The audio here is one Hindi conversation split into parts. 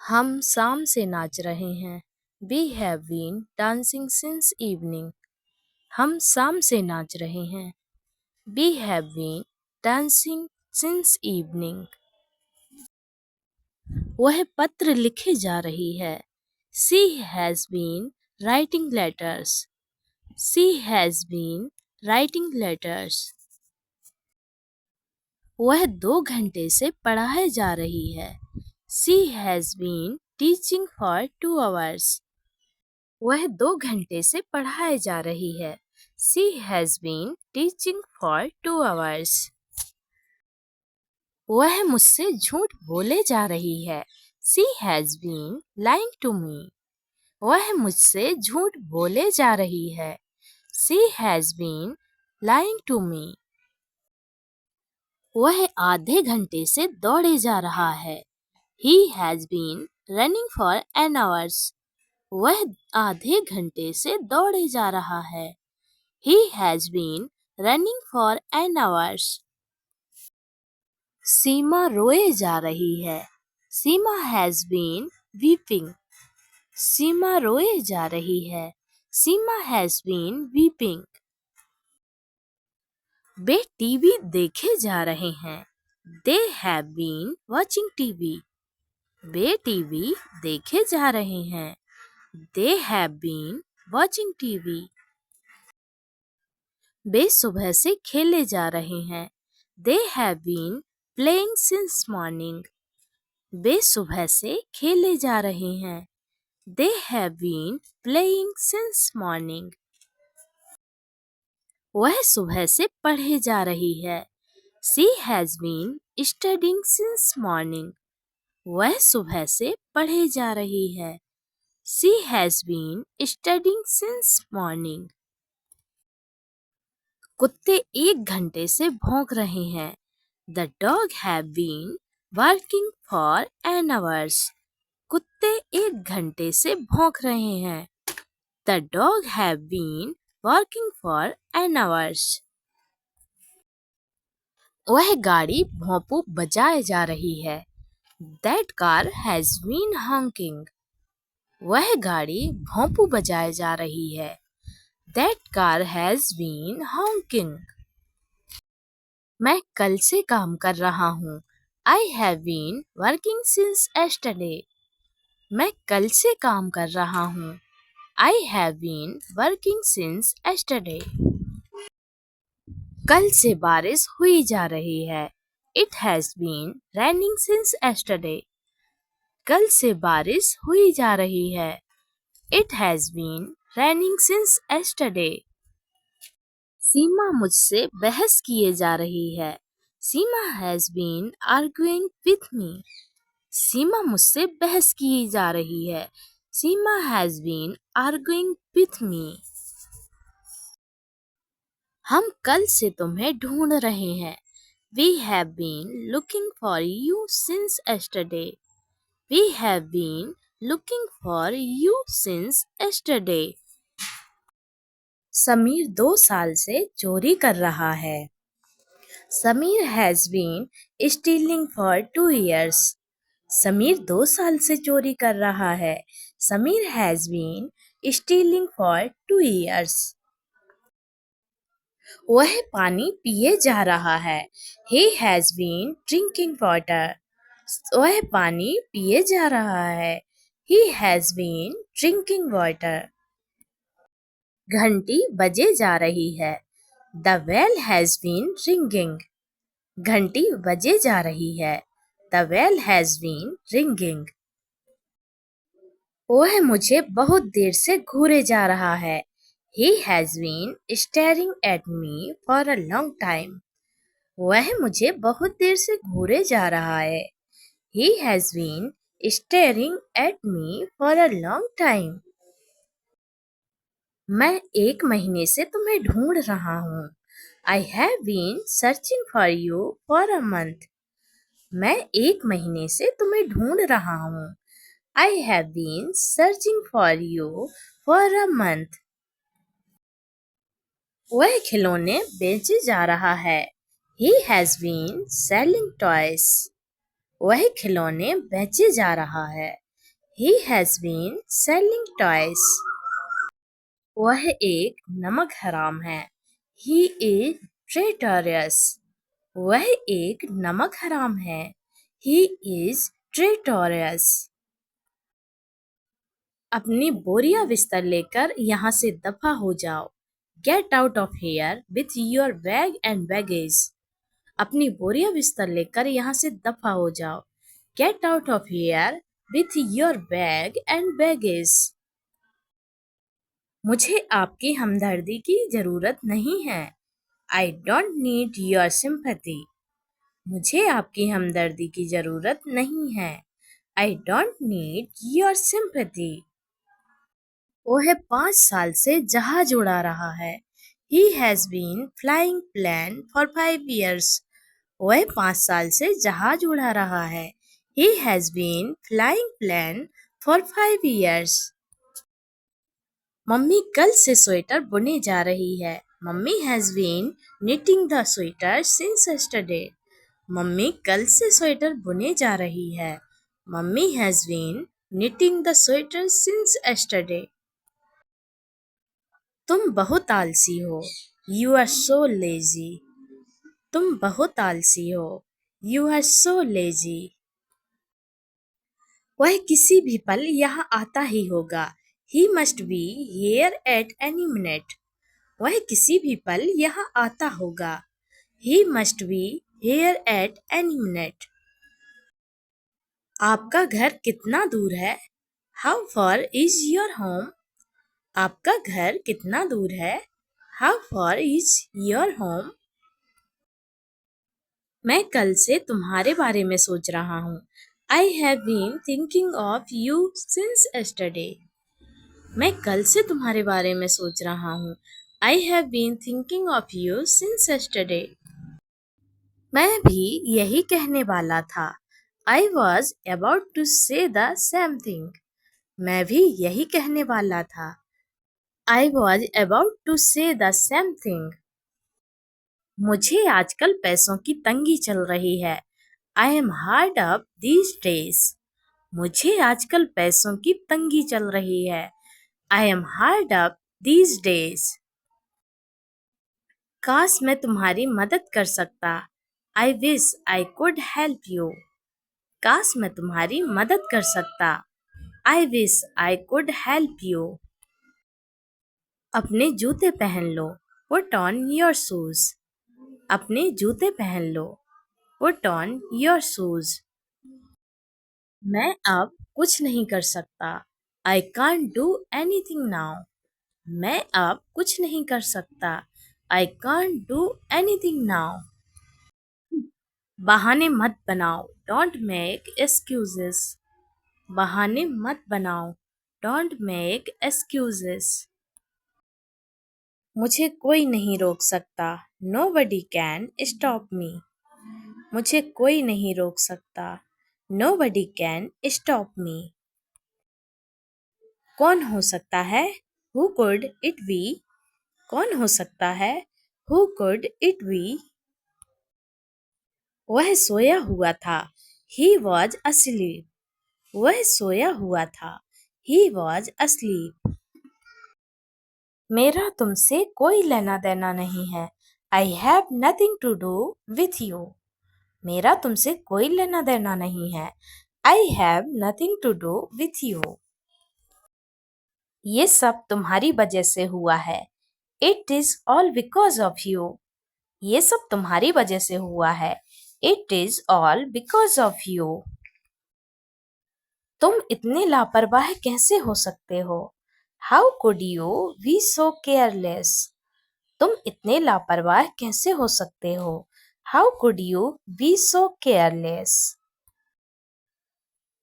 हम शाम से नाच रहे हैं। We have been dancing since evening. हम शाम से नाच रहे हैं। We have been dancing since evening. वह पत्र लिखे जा रही है। She has been writing letters. She has been writing letters. वह 2 घंटे से पढ़ाए जा रही है। She has been teaching for 2 hours. वह 2 घंटे से पढ़ाए जा रही है। She has been teaching for 2 hours. वह मुझसे झूठ बोले जा रही है। She has been lying to me. वह मुझसे झूठ बोले जा रही है। She has been lying to me. वह आधे घंटे से दौड़े जा रहा है। He has been running for an hour. वह आधे घंटे से दौड़े जा रहा है। He has been running for an hour. सीमा रोए जा रही है। सीमा has been weeping. सीमा रोए जा रही है। सीमा has been weeping. Way TV देखे जा रहे हैं। They have been watching TV. Way TV देखे जा रहे हैं। They have been watching TV. वे सुबह से खेले जा रहे हैं। They have been playing since morning. वे सुबह से खेले जा रहे हैं। They have been playing since morning. वह सुबह से पढ़े जा रही है। She has been studying since morning. वह सुबह से पढ़े जा रही है। She has been studying since morning. कुत्ते 1 घंटे से भौंक रहे हैं। The dog have been barking for an hour. कुत्ते 1 घंटे से भौंक रहे हैं। The dog have been barking for an hour. वह गाड़ी भोंपू बजाए जा रही है। That car has been honking. वह गाड़ी भोंपू बजाए जा रही है। That car has been honking. मैं कल से काम कर रहा हूँ। I have been working since yesterday. मैं कल से काम कर रहा हूँ। I have been working since yesterday. कल से बारिश हुई जा रही है। It has been raining since yesterday. कल से बारिश हुई जा रही है। It has been raining since yesterday. सीमा मुझसे बहस किए जा रही है। सीमा has been arguing with me. सीमा मुझसे बहस की जा रही है। सीमा has been arguing with me. हम कल से तुम्हें ढूंढ रहे हैं। We have been looking for you since yesterday. We have been looking for you since yesterday. Sameer 2 साल से चोरी कर रहा है। Sameer has been stealing for 2 years. Sameer 2 साल से चोरी कर रहा है। Sameer has been stealing for 2 years. वह पानी पिए जा रहा है। He has been drinking water. वह पानी पिए जा रहा है। He has been drinking water. घंटी बजे जा रही है। The bell has been ringing. घंटी बजे जा रही है। The bell has been ringing. वह मुझे बहुत देर से घूरे जा रहा है। He has been staring at me for a long time. वह मुझे बहुत देर से घूरे जा रहा है। He has been staring at me for a long time. मैं 1 महीने से तुम्हें ढूंढ रहा हूँ। I have been searching for you for a month. मैं 1 महीने से तुम्हें ढूंढ रहा हूँ। I have been searching for you for a month. वह खिलौने बेचे जा रहा है। He has been selling toys. वह खिलौने बेचे जा रहा है। He has been selling toys. वह एक नमक हराम है. He is traitorous. वह एक नमक हराम है. He is traitorous. अपनी बोरियां बिस्तर लेकर यहाँ से दफा हो जाओ. Get out of here with your bag and baggage. अपनी बोरियां बिस्तर लेकर यहाँ से दफा हो जाओ. Get out of here with your bag and baggage. मुझे आपकी हमदर्दी की जरूरत नहीं है. I don't need your sympathy. मुझे आपकी हमदर्दी की जरूरत नहीं है. I don't need your sympathy. वह 5 साल से जहाज उड़ा रहा है. He has been flying plane for 5 years. वह 5 साल से जहाज उड़ा रहा है. He has been flying plane for 5 years. Mummy कल से स्वेटर बुने जा रही है. Mummy has been knitting the sweater since yesterday. Mummy कल से स्वेटर बुने जा रही है. Mummy has been knitting the sweater since yesterday. तुम बहुत आलसी हो. You are so lazy. तुम बहुत आलसी हो. You are so lazy. वह किसी भी पल यहाँ आता ही होगा. He must be here at any minute. वह किसी भी पल यहाँ आता होगा. He must be here at any minute. आपका घर कितना दूर है? How far is your home? आपका घर कितना दूर है? How far is your home? मैं कल से तुम्हारे बारे में सोच रहा हूँ. I have been thinking of you since yesterday. मैं कल से तुम्हारे बारे में सोच रहा हूँ. I have been thinking of you since yesterday. मैं भी यही कहने वाला था. I was about to say the same thing. मैं भी यही कहने वाला था. I was about to say the same thing. मुझे आजकल पैसों की तंगी चल रही है. I am hard up these days. मुझे आजकल पैसों की तंगी चल रही है. I am hard up these days. काश मैं तुम्हारी मदद कर सकता. I wish I could help you. काश मैं तुम्हारी मदद कर सकता. I wish I could help you. अपने जूते पहन लो. Put on your shoes. अपने जूते पहन लो. Put on your shoes. मैं अब कुछ नहीं कर सकता. I can't do anything now. मैं अब कुछ नहीं कर सकता. I can't do anything now. बहाने मत बनाओ. Don't make excuses. बहाने मत बनाओ. Don't make excuses. मुझे कोई नहीं रोक सकता. Nobody can stop me. मुझे कोई नहीं रोक सकता. Nobody can stop me. कौन हो सकता है? Who could it be? कौन हो सकता है? Who could it be? वह सोया हुआ था. He was asleep. वह सोया हुआ था. He was asleep. मेरा तुमसे कोई लेना देना नहीं है. I have nothing to do with you. मेरा तुमसे कोई लेना देना नहीं है. I have nothing to do with you. ये सब तुम्हारी वजह से हुआ है. It is all because of you. ये सब तुम्हारी वजह से हुआ है. It is all because of you. तुम इतने लापरवाह कैसे हो सकते हो? How could you be so careless? तुम इतने लापरवाह कैसे हो सकते हो? How could you be so careless?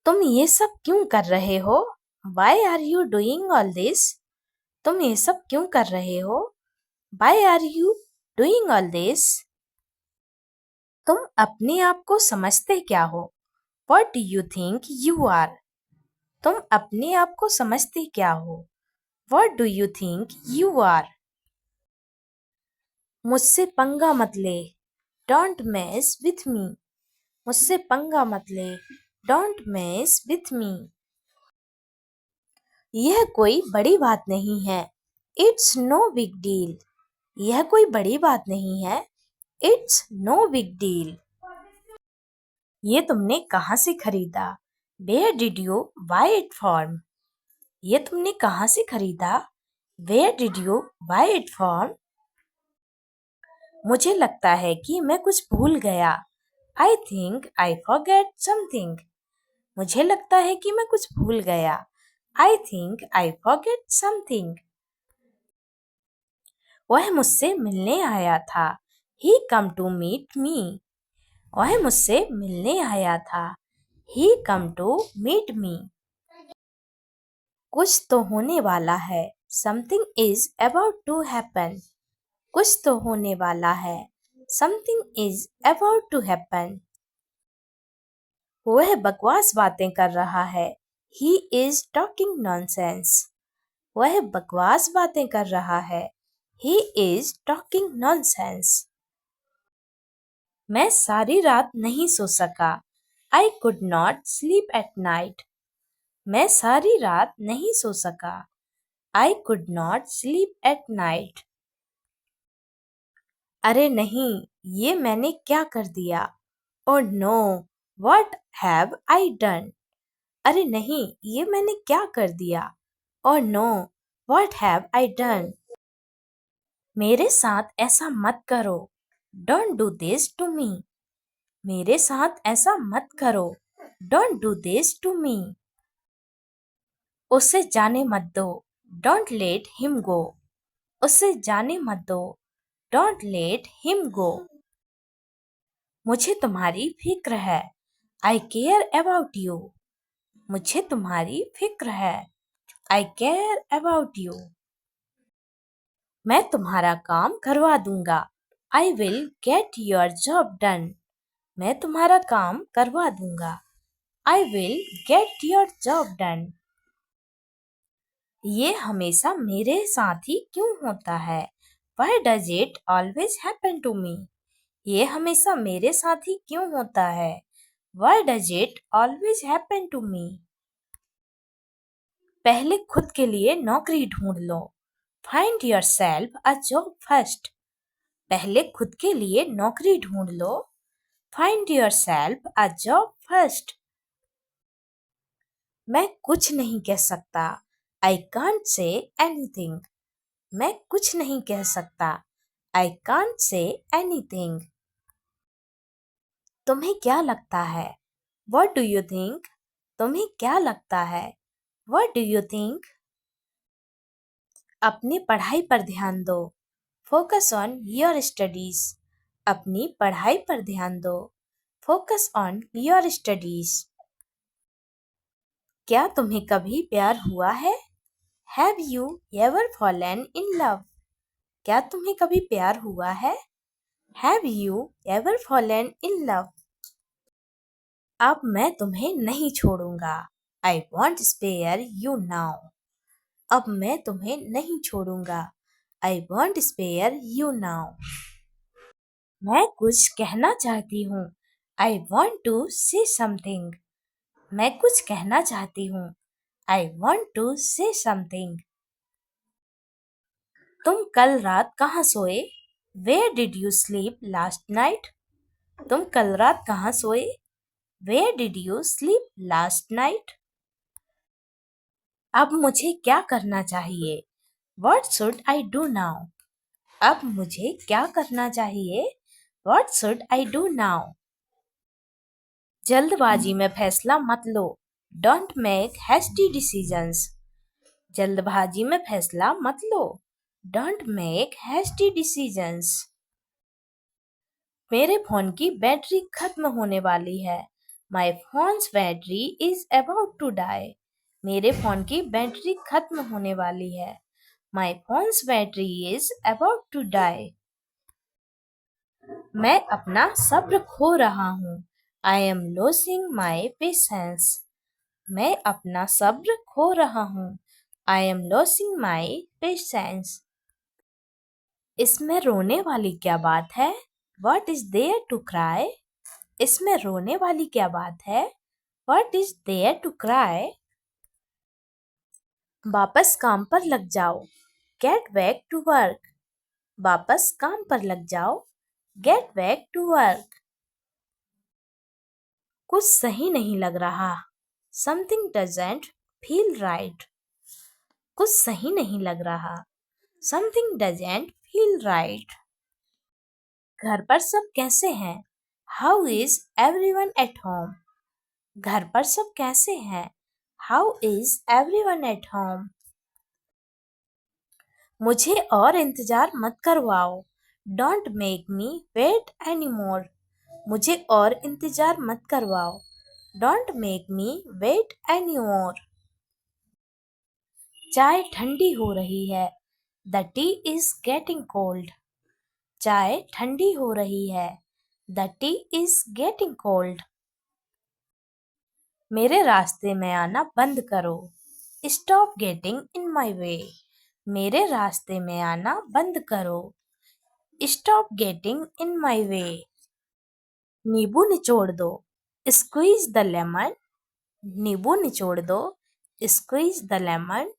तुम ये सब क्यों कर रहे हो? Why are you doing all this? तुम ये सब क्यों कर रहे हो? Why are you doing all this? तुम अपने आप को समझते क्या हो? What do you think you are? तुम अपने आप को समझते क्या हो? What do you think you are? मुझसे पंगा मत ले. Don't mess with me. मुझसे पंगा मत ले. Don't mess with me. यह कोई बड़ी बात नहीं है। It's no big deal. यह कोई बड़ी बात नहीं है। It's no big deal. ये तुमने कहाँ से खरीदा? Where did you buy it from? ये तुमने कहाँ से खरीदा? Where did you buy it from? मुझे लगता है कि मैं कुछ भूल गया। I think I forget something. मुझे लगता है कि मैं कुछ भूल गया। I think I forget something. वह मुझसे मिलने आया था। He come to meet me. वह मुझसे मिलने आया था। He come to meet me. कुछ तो होने वाला है। Something is about to happen. कुछ तो होने वाला है। Something is about to happen. वह बकवास बातें कर रहा है। He is talking nonsense. वह बकवास बातें कर रहा है। He is talking nonsense. मैं सारी रात नहीं सो सका। I could not sleep at night. मैं सारी रात नहीं सो सका। I could not sleep at night. अरे नहीं, ये मैंने क्या कर दिया? Oh no, what have I done? अरे नहीं, ये मैंने क्या कर दिया? Oh no, what have I done? मेरे साथ ऐसा मत करो। Don't do this to me. मेरे साथ ऐसा मत करो। Don't do this to me. उसे जाने मत दो। Don't let him go. उसे जाने मत दो। Don't let him go. मुझे तुम्हारी फिक्र है। I care about you. मुझे तुम्हारी फिक्र है। I care about you. मैं तुम्हारा काम करवा दूंगा। I will get your job done. मैं तुम्हारा काम करवा दूंगा। I will get your job done. ये हमेशा मेरे साथ ही क्यों होता है? Why does it always happen to me? ये हमेशा मेरे साथ ही क्यों होता है? Why does it always happen to me? पहले खुद के लिए नौकरी ढूंढ लो। Find yourself a job first. पहले खुद के लिए नौकरी ढूंढ लो। Find yourself a job first. मैं कुछ नहीं कह सकता। I can't say anything. मैं कुछ नहीं कह सकता। I can't say anything. तुम्हें क्या लगता है? What do you think? तुम्हें क्या लगता है? What do you think? अपनी पढ़ाई पर ध्यान दो। Focus on your studies. अपनी पढ़ाई पर ध्यान दो। Focus on your studies. क्या तुम्हें कभी प्यार हुआ है? Have you ever fallen in love? क्या तुम्हें कभी प्यार हुआ है? Have you ever fallen in love? अब मैं तुम्हें नहीं छोड़ूंगा। I won't spare you now. अब मैं तुम्हें नहीं छोड़ूंगा। I won't spare you now. मैं कुछ कहना चाहती हूँ। I want to say something. मैं कुछ कहना चाहती हूँ। I want to say something. तुम कल रात कहाँ सोए? Where did you sleep last night? तुम कल रात कहाँ सोए? Where did you sleep last night? अब मुझे क्या करना चाहिए? What should I do now? अब मुझे क्या करना चाहिए? What should I do now? जल्दबाजी में फैसला मत लो। Don't make hasty decisions. जल्दबाजी में फैसला मत लो। Don't make hasty decisions. मेरे फोन की बैटरी खत्म होने वाली है। My phone's battery is about to die. मेरे फोन की बैटरी खत्म होने वाली है। My phone's battery is about to die. मैं अपना सब्र खो रहा हूँ। I am losing my patience. मैं अपना सब्र खो रहा हूँ। I am losing my patience. इसमें रोने वाली क्या बात है? What is there to cry? इसमें रोने वाली क्या बात है? What is there to cry? वापस काम पर लग जाओ, गेट बैक टू वर्क। वापस काम पर लग जाओ, गेट बैक टू वर्क। कुछ सही नहीं लग रहा, समथिंग डजंट फील राइट। कुछ सही नहीं लग रहा, समथिंग डजंट फील राइट। घर पर सब कैसे हैं? How is everyone at home? घर पर सब कैसे हैं? How is everyone at home? मुझे और इंतजार मत करवाओ, don't make me wait any more. मुझे और इंतजार मत करवाओ, don't make me wait any more. चाय ठंडी हो रही है, the tea is getting cold. चाय ठंडी हो रही है, the tea is getting cold. मेरे रास्ते में आना बंद करो, स्टॉप गेटिंग इन माई वे। मेरे रास्ते में आना बंद करो, स्टॉप गेटिंग इन माई वे। नींबू निचोड़ दो, स्क्वीज द लेमन। नींबू निचोड़ दो, स्क्वीज द लेमन।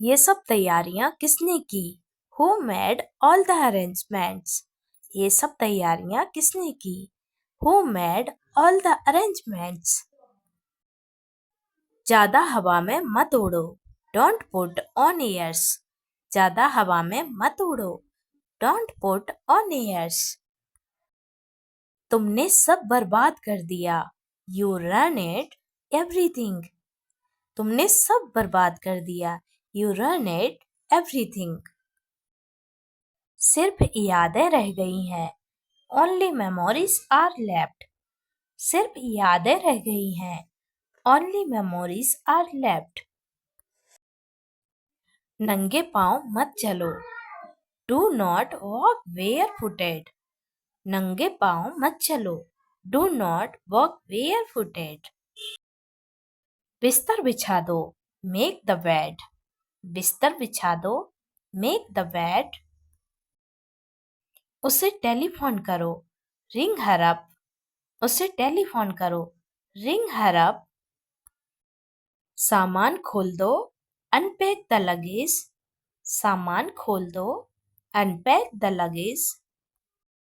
ये सब तैयारियां किसने की? Who made all the arrangements? ये सब तैयारियां किसने की? Who made all the arrangements? ज्यादा हवा में मत उड़ो, डोंट पुट ऑन एयर्स। ज्यादा हवा में मत उड़ो, डोंट पुट ऑन एयर्स। तुमने सब बर्बाद कर दिया, यू रन इट एवरीथिंग। तुमने सब बर्बाद कर दिया, यू रन इट एवरीथिंग। सिर्फ यादें रह गई हैं, ओनली मेमोरीज आर लेफ्ट। सिर्फ यादें रह गई हैं, ओनली मेमोरीज आर लेफ्ट। नंगे पांव मत चलो, do not walk where footed. नंगे पांव मत चलो, do not walk where footed. बिस्तर बिछा दो, मेक द बेड। बिस्तर बिछा दो, मेक द बेड। उसे टेलीफोन करो, रिंग हर अप। उसे टेलीफोन करो, रिंग हर अप। सामान खोल दो, अनपैक द लगेज। सामान खोल दो, अनपैक द लगेज।